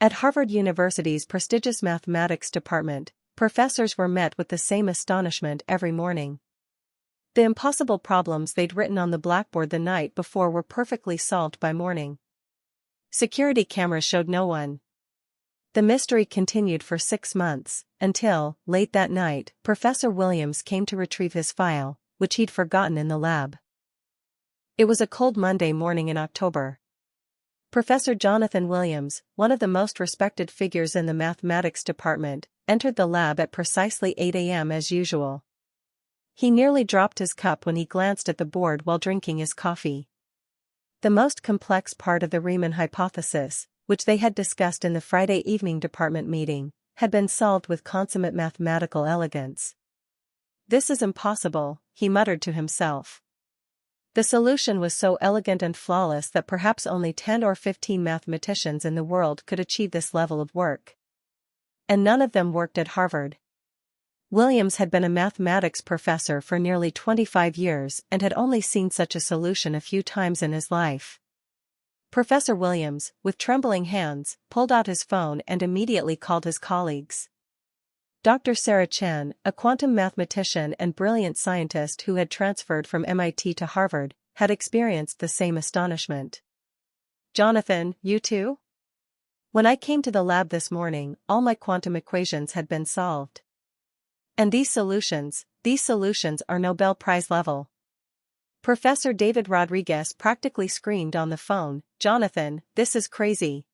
At Harvard University's prestigious mathematics department, professors were met with the same astonishment every morning. The impossible problems they'd written on the blackboard the night before were perfectly solved by morning. Security cameras showed no one. The mystery continued for 6 months, until, late that night, Professor Williams came to retrieve his file, which he'd forgotten in the lab. It was a cold Monday morning in October. Professor Jonathan Williams, one of the most respected figures in the mathematics department, entered the lab at precisely 8 a.m. as usual. He nearly dropped his cup when he glanced at the board while drinking his coffee. The most complex part of the Riemann hypothesis, which they had discussed in the Friday evening department meeting, had been solved with consummate mathematical elegance. "This is impossible," he muttered to himself. The solution was so elegant and flawless that perhaps only 10 or 15 mathematicians in the world could achieve this level of work. And none of them worked at Harvard. Williams had been a mathematics professor for nearly 25 years and had only seen such a solution a few times in his life. Professor Williams, with trembling hands, pulled out his phone and immediately called his colleagues. Dr. Sarah Chen, a quantum mathematician and brilliant scientist who had transferred from MIT to Harvard, had experienced the same astonishment. "Jonathan, you too? When I came to the lab this morning, all my quantum equations had been solved. And these solutions are Nobel Prize level." Professor David Rodriguez practically screamed on the phone, "Jonathan, this is crazy.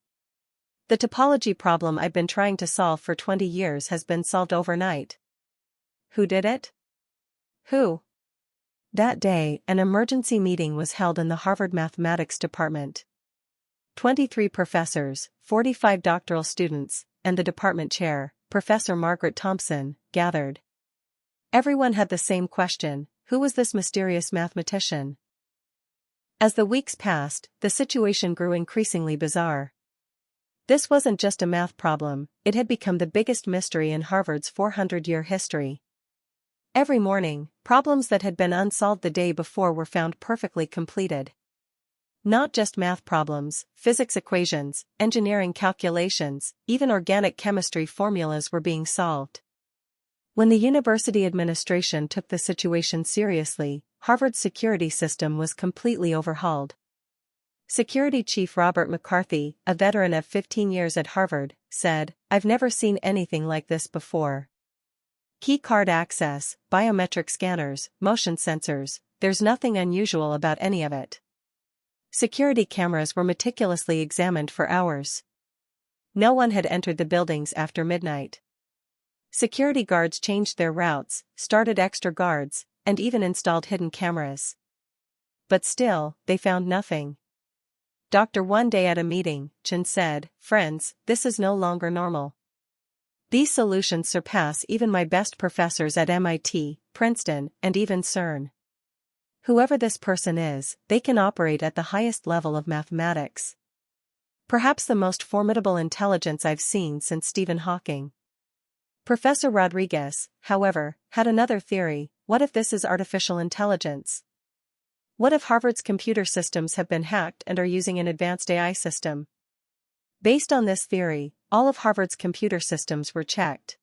The topology problem I've been trying to solve for 20 years has been solved overnight." "Who did it?" "Who?" That day, an emergency meeting was held in the Harvard Mathematics Department. 23 professors, 45 doctoral students, and the department chair, Professor Margaret Thompson, gathered. Everyone had the same question: who was this mysterious mathematician? As the weeks passed, the situation grew increasingly bizarre. This wasn't just a math problem, it had become the biggest mystery in Harvard's 400-year history. Every morning, problems that had been unsolved the day before were found perfectly completed. Not just math problems, physics equations, engineering calculations, even organic chemistry formulas were being solved. When the university administration took the situation seriously, Harvard's security system was completely overhauled. Security Chief Robert McCarthy, a veteran of 15 years at Harvard, said, "I've never seen anything like this before. Key card access, biometric scanners, motion sensors, there's nothing unusual about any of it." Security cameras were meticulously examined for hours. No one had entered the buildings after midnight. Security guards changed their routes, started extra guards, and even installed hidden cameras. But still, they found nothing. One day at a meeting, Chen said, "Friends, this is no longer normal. These solutions surpass even my best professors at MIT, Princeton, and even CERN. Whoever this person is, they can operate at the highest level of mathematics. Perhaps the most formidable intelligence I've seen since Stephen Hawking." Professor Rodriguez, however, had another theory: what if this is artificial intelligence? What if Harvard's computer systems have been hacked and are using an advanced AI system? Based on this theory, all of Harvard's computer systems were checked.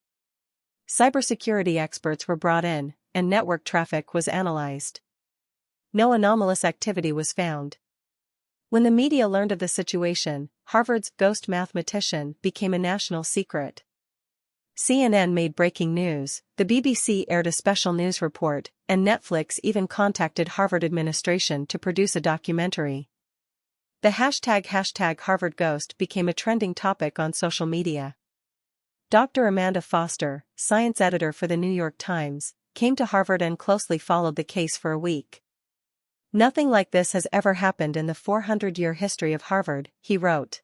Cybersecurity experts were brought in, and network traffic was analyzed. No anomalous activity was found. When the media learned of the situation, Harvard's ghost mathematician became a national secret. CNN made breaking news, the BBC aired a special news report, and Netflix even contacted Harvard administration to produce a documentary. The hashtag #HarvardGhost became a trending topic on social media. Dr. Amanda Foster, science editor for the New York Times, came to Harvard and closely followed the case for a week. "Nothing like this has ever happened in the 400-year history of Harvard," he wrote.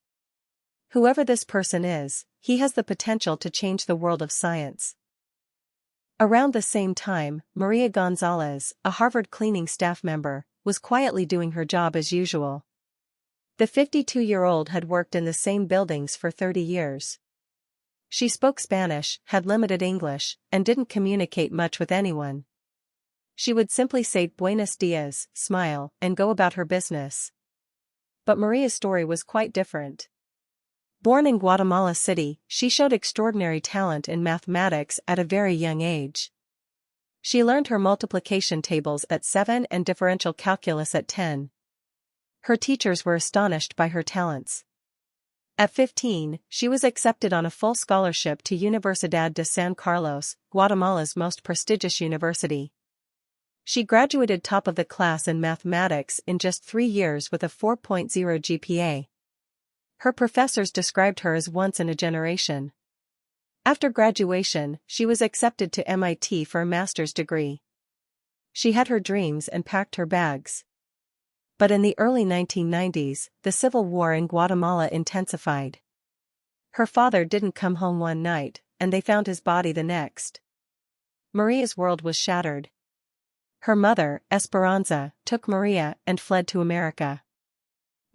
"Whoever this person is, he has the potential to change the world of science." Around the same time, María Gonzalez, a Harvard cleaning staff member, was quietly doing her job as usual. The 52-year-old had worked in the same buildings for 30 years. She spoke Spanish, had limited English, and didn't communicate much with anyone. She would simply say "Buenos dias," smile, and go about her business. But Maria's story was quite different. Born in Guatemala City, she showed extraordinary talent in mathematics at a very young age. She learned her multiplication tables at 7 and differential calculus at 10. Her teachers were astonished by her talents. At 15, she was accepted on a full scholarship to Universidad de San Carlos, Guatemala's most prestigious university. She graduated top of the class in mathematics in just 3 years with a 4.0 GPA. Her professors described her as once in a generation. After graduation, she was accepted to MIT for a master's degree. She had her dreams and packed her bags. But in the early 1990s, the civil war in Guatemala intensified. Her father didn't come home one night, and they found his body the next. Maria's world was shattered. Her mother, Esperanza, took Maria and fled to America.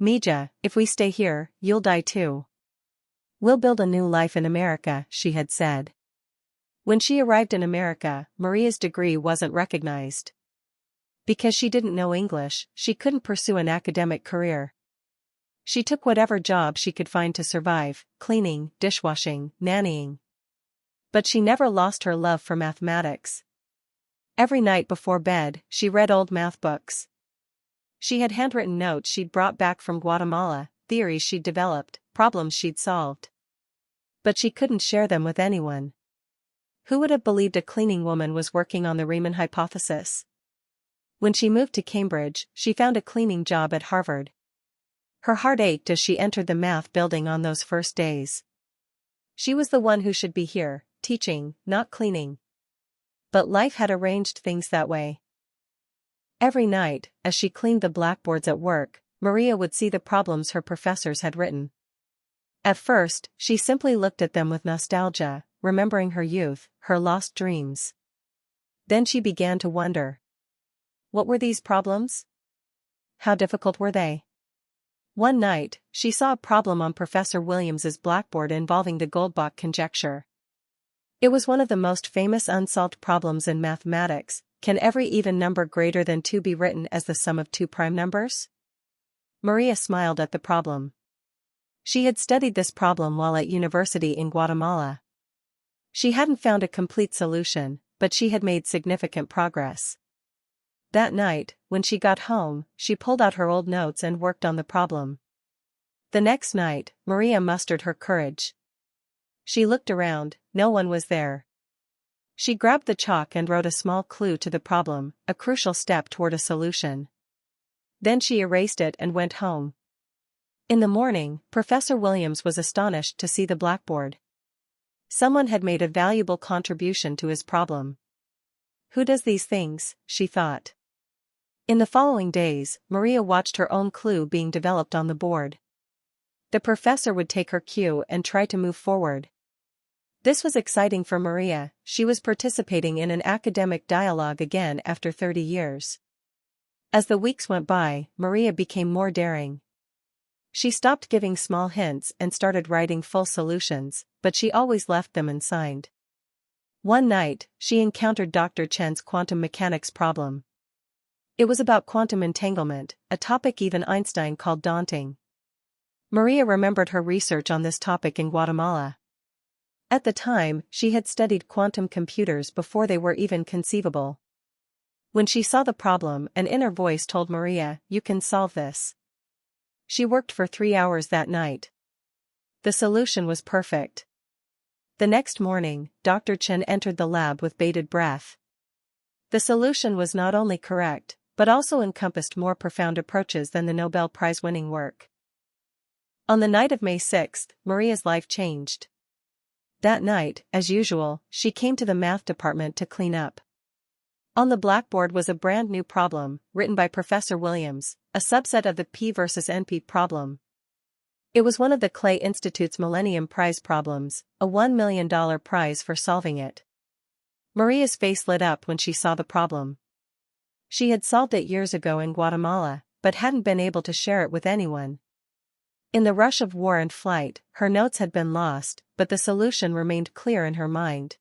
"Mija, if we stay here, you'll die too. We'll build a new life in America," she had said. When she arrived in America, Maria's degree wasn't recognized. Because she didn't know English, she couldn't pursue an academic career. She took whatever job she could find to survive: cleaning, dishwashing, nannying. But she never lost her love for mathematics. Every night before bed, she read old math books. She had handwritten notes she'd brought back from Guatemala, theories she'd developed, problems she'd solved. But she couldn't share them with anyone. Who would have believed a cleaning woman was working on the Riemann hypothesis? When she moved to Cambridge, she found a cleaning job at Harvard. Her heart ached as she entered the math building on those first days. She was the one who should be here, teaching, not cleaning. But life had arranged things that way. Every night, as she cleaned the blackboards at work, Maria would see the problems her professors had written. At first, she simply looked at them with nostalgia, remembering her youth, her lost dreams. Then she began to wonder. What were these problems? How difficult were they? One night, she saw a problem on Professor Williams's blackboard involving the Goldbach conjecture. It was one of the most famous unsolved problems in mathematics. Can every even number greater than 2 be written as the sum of 2 prime numbers? Maria smiled at the problem. She had studied this problem while at university in Guatemala. She hadn't found a complete solution, but she had made significant progress. That night, when she got home, she pulled out her old notes and worked on the problem. The next night, Maria mustered her courage. She looked around, no one was there. She grabbed the chalk and wrote a small clue to the problem, a crucial step toward a solution. Then she erased it and went home. In the morning, Professor Williams was astonished to see the blackboard. Someone had made a valuable contribution to his problem. Who does these things, she thought. In the following days, Maria watched her own clue being developed on the board. The professor would take her cue and try to move forward. This was exciting for Maria. She was participating in an academic dialogue again after 30 years. As the weeks went by, Maria became more daring. She stopped giving small hints and started writing full solutions, but she always left them unsigned. One night, she encountered Dr. Chen's quantum mechanics problem. It was about quantum entanglement, a topic even Einstein called daunting. Maria remembered her research on this topic in Guatemala. At the time, she had studied quantum computers before they were even conceivable. When she saw the problem, an inner voice told Maria, "You can solve this." She worked for 3 hours that night. The solution was perfect. The next morning, Dr. Chen entered the lab with bated breath. The solution was not only correct, but also encompassed more profound approaches than the Nobel Prize-winning work. On the night of May 6, Maria's life changed. That night, as usual, she came to the math department to clean up. On the blackboard was a brand new problem, written by Professor Williams, a subset of the P versus NP problem. It was one of the Clay Institute's Millennium Prize problems, a $1 million prize for solving it. Maria's face lit up when she saw the problem. She had solved it years ago in Guatemala, but hadn't been able to share it with anyone. In the rush of war and flight, her notes had been lost, but the solution remained clear in her mind.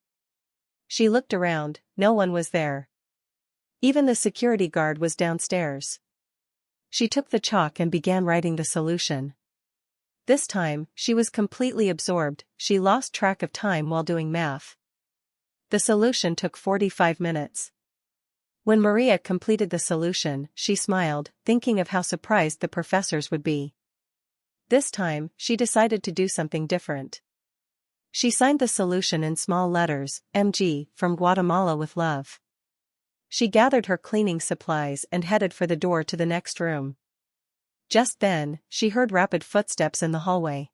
She looked around, no one was there. Even the security guard was downstairs. She took the chalk and began writing the solution. This time, she was completely absorbed, she lost track of time while doing math. The solution took 45 minutes. When Maria completed the solution, she smiled, thinking of how surprised the professors would be. This time, she decided to do something different. She signed the solution in small letters, MG, from Guatemala with love. She gathered her cleaning supplies and headed for the door to the next room. Just then, she heard rapid footsteps in the hallway.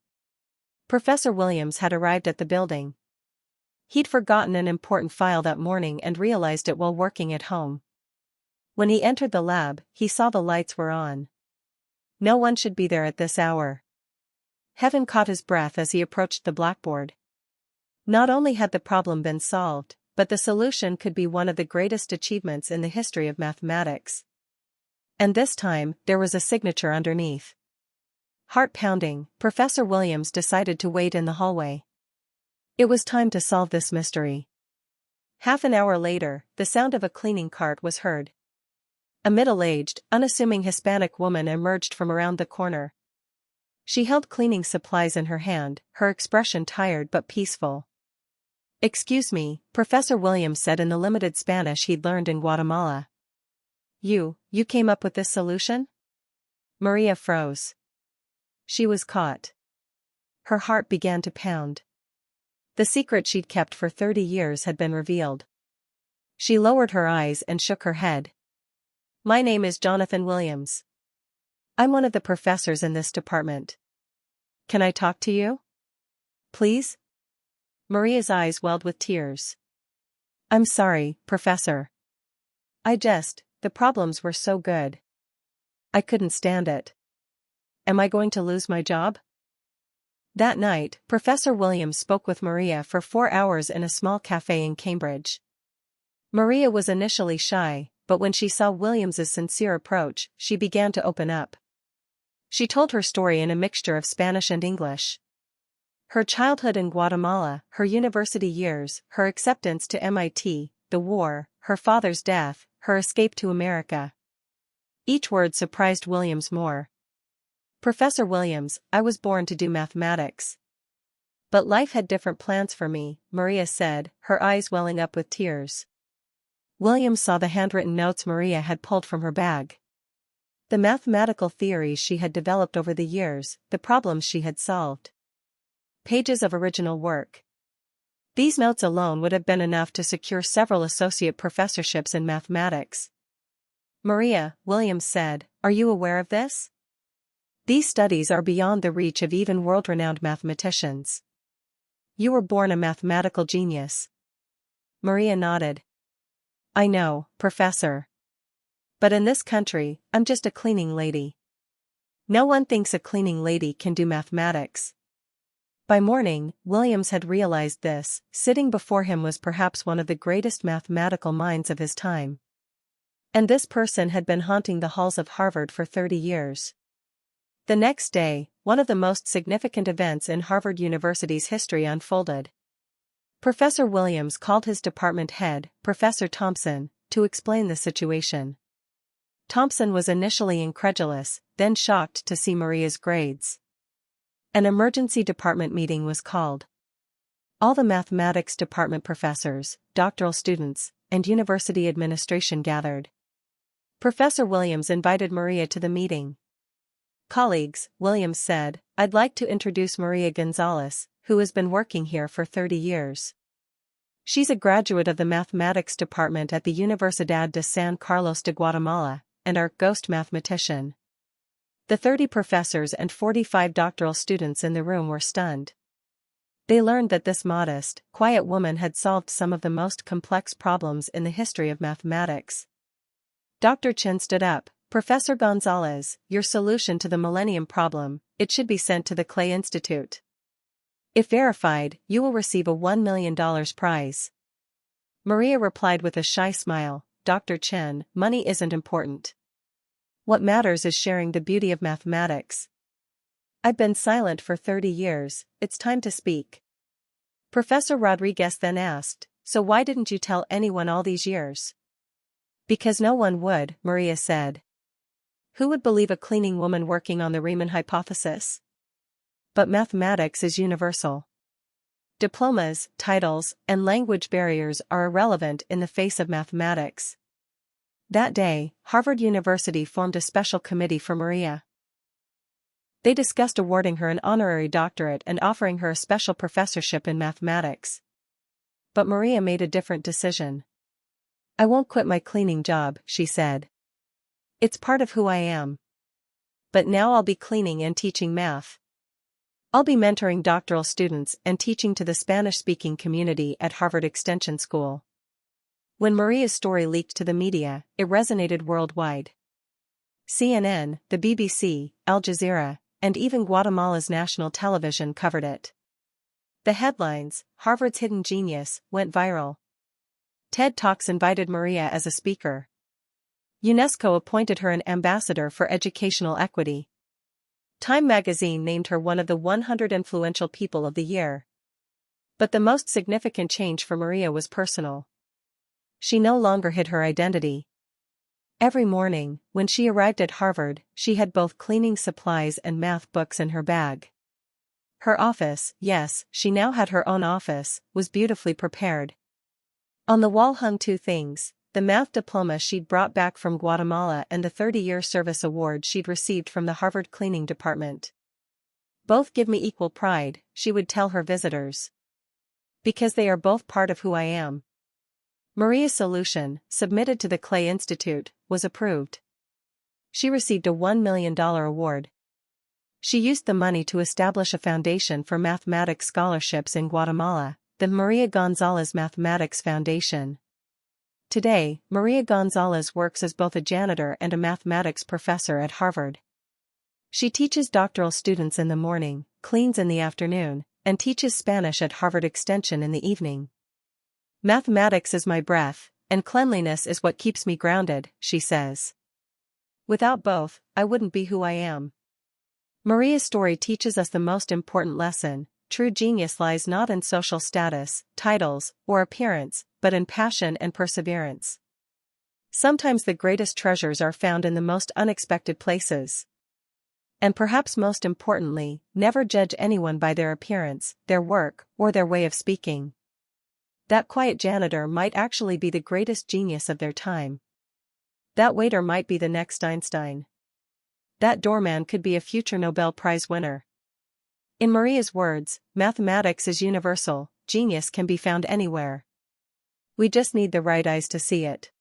Professor Williams had arrived at the building. He'd forgotten an important file that morning and realized it while working at home. When he entered the lab, he saw the lights were on. No one should be there at this hour. Heaven caught his breath as he approached the blackboard. Not only had the problem been solved, but the solution could be one of the greatest achievements in the history of mathematics. And this time, there was a signature underneath. Heart pounding, Professor Williams decided to wait in the hallway. It was time to solve this mystery. Half an hour later, the sound of a cleaning cart was heard. A middle-aged, unassuming Hispanic woman emerged from around the corner. She held cleaning supplies in her hand, her expression tired but peaceful. "Excuse me," Professor Williams said in the limited Spanish he'd learned in Guatemala. You came up with this solution?" Maria froze. She was caught. Her heart began to pound. The secret she'd kept for 30 years had been revealed. She lowered her eyes and shook her head. "My name is Jonathan Williams. I'm one of the professors in this department. Can I talk to you? Please?" Maria's eyes welled with tears. "I'm sorry, Professor. The problems were so good. I couldn't stand it. Am I going to lose my job?" That night, Professor Williams spoke with Maria for 4 hours in a small cafe in Cambridge. Maria was initially shy, but when she saw Williams's sincere approach, she began to open up. She told her story in a mixture of Spanish and English. Her childhood in Guatemala, her university years, her acceptance to MIT, the war, her father's death, her escape to America. Each word surprised Williams more. "Professor Williams, I was born to do mathematics. But life had different plans for me," Maria said, her eyes welling up with tears. Williams saw the handwritten notes Maria had pulled from her bag. The mathematical theories she had developed over the years, the problems she had solved. Pages of original work. These notes alone would have been enough to secure several associate professorships in mathematics. "Maria," Williams said, "are you aware of this? These studies are beyond the reach of even world-renowned mathematicians. You were born a mathematical genius." Maria nodded. "I know, Professor. But in this country, I'm just a cleaning lady. No one thinks a cleaning lady can do mathematics." By morning, Williams had realized this. Sitting before him was perhaps one of the greatest mathematical minds of his time. And this person had been haunting the halls of Harvard for 30 years. The next day, one of the most significant events in Harvard University's history unfolded. Professor Williams called his department head, Professor Thompson, to explain the situation. Thompson was initially incredulous, then shocked to see Maria's grades. An emergency department meeting was called. All the mathematics department professors, doctoral students, and university administration gathered. Professor Williams invited Maria to the meeting. "Colleagues," Williams said, "I'd like to introduce María Gonzalez, who has been working here for 30 years. She's a graduate of the mathematics department at the Universidad de San Carlos de Guatemala, and our ghost mathematician." The 30 professors and 45 doctoral students in the room were stunned. They learned that this modest, quiet woman had solved some of the most complex problems in the history of mathematics. Dr. Chen stood up. "Professor Gonzalez, your solution to the Millennium problem, it should be sent to the Clay Institute. If verified, you will receive a $1 million prize." Maria replied with a shy smile, "Dr. Chen, money isn't important. What matters is sharing the beauty of mathematics. I've been silent for 30 years, it's time to speak." Professor Rodriguez then asked, "So why didn't you tell anyone all these years?" "Because no one would," Maria said. "Who would believe a cleaning woman working on the Riemann hypothesis? But mathematics is universal. Diplomas, titles, and language barriers are irrelevant in the face of mathematics. That day, Harvard University formed a special committee for Maria. They discussed awarding her an honorary doctorate and offering her a special professorship in mathematics. But Maria made a different decision. "I won't quit my cleaning job," she said. "It's part of who I am. But now I'll be cleaning and teaching math. I'll be mentoring doctoral students and teaching to the Spanish-speaking community at Harvard Extension School." When Maria's story leaked to the media, it resonated worldwide. CNN, the BBC, Al Jazeera, and even Guatemala's national television covered it. The headlines, "Harvard's Hidden Genius," went viral. TED Talks invited Maria as a speaker. UNESCO appointed her an ambassador for educational equity. Time magazine named her one of the 100 influential people of the year. But the most significant change for Maria was personal. She no longer hid her identity. Every morning, when she arrived at Harvard, she had both cleaning supplies and math books in her bag. Her office, yes, she now had her own office, was beautifully prepared. On the wall hung two things: the math diploma she'd brought back from Guatemala and the 30-year service award she'd received from the Harvard Cleaning Department. "Both give me equal pride," she would tell her visitors. "Because they are both part of who I am." Maria's solution, submitted to the Clay Institute, was approved. She received a $1 million award. She used the money to establish a foundation for mathematics scholarships in Guatemala, the María Gonzalez Mathematics Foundation. Today, María Gonzalez works as both a janitor and a mathematics professor at Harvard. She teaches doctoral students in the morning, cleans in the afternoon, and teaches Spanish at Harvard Extension in the evening. "Mathematics is my breath, and cleanliness is what keeps me grounded," she says. "Without both, I wouldn't be who I am." Maria's story teaches us the most important lesson: true genius lies not in social status, titles, or appearance, but in passion and perseverance. Sometimes the greatest treasures are found in the most unexpected places. And perhaps most importantly, never judge anyone by their appearance, their work, or their way of speaking. That quiet janitor might actually be the greatest genius of their time. That waiter might be the next Einstein. That doorman could be a future Nobel Prize winner. In Maria's words, mathematics is universal, genius can be found anywhere. We just need the right eyes to see it.